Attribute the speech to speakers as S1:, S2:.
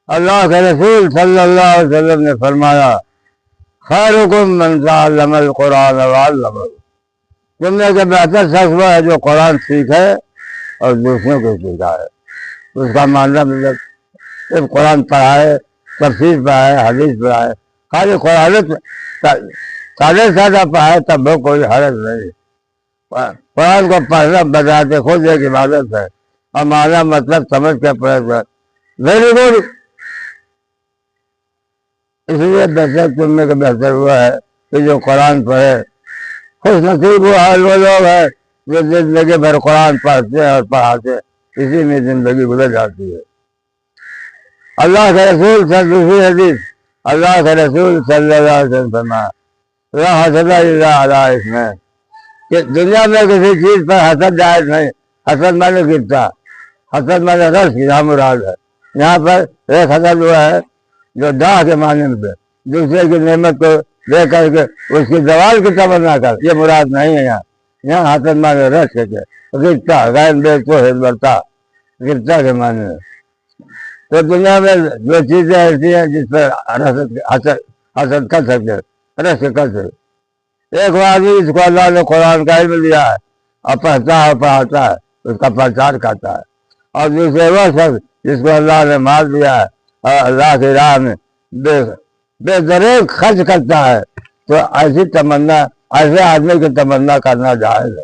S1: اللہ کے رسول صلی اللہ علیہ وسلم نے فرمایا خیرکم من تعلم القرآن وعلمہ، تم میں سے بہتر شخص وہ ہے جو قرآن سیکھے اور دوسروں کو سکھائے۔ اس کا مطلب صرف قرآن پڑھائے، تفسیر پڑھائے، حدیث پڑھائے، خالی قرآن سادہ سادہ پڑھائے تب وہ کوئی حرج نہیں۔ قرآن کو پڑھنا بذات خود ایک عبادت ہے، اور معنی مطلب سمجھ کے پڑھے گا ویری گڈ۔ اس لیے بہتر تم میں کا بہتر ہوا ہے کہ جو قرآن پڑھے۔ خوش نصیب وہ لوگ ہیں جو زندگی بھر قرآن پڑھتے ہیں اور پڑھاتے ہیں، اسی میں زندگی گزر جاتی ہے۔ اللہ کے رسول دوسری حدیث اللہ کے رسول صلی اللہ علیہ وسلم فرمایا لا حسد الا علی اسمین، کہ دنیا میں کسی چیز پر حسد جائز نہیں۔ حسد مانے گرتا، حسد مانے رس کی یہاں مراد ہے۔ یہاں پر ایک حسد ہوا ہے جو داہ کے معنی میں دوسرے کی نعمت کو دے کر کے اس کی زوال کی تمنا کر، یہ مراد نہیں ہے یہاں۔ یہاں حسد مانے رس کے گرتا، غیر بے تو برتا، گرتا کے معنی میں۔ تو دنیا میں جو چیزیں ایسی ہیں جس پر حسد کر سکتے، رس کر سکتے۔ ایک آدمی جس کو اللہ نے قرآن کا علم دیا ہے اور پڑھتا ہے اور پڑھاتا ہے، اس کا پرچار کرتا ہے، اور دوسرے وہ شخص جس کو اللہ نے مال دیا ہے اور اللہ کی راہ میں بے دریغ خرچ کرتا ہے، تو ایسی تمنا ایسے آدمی کی تمنا کرنا جائز ہے۔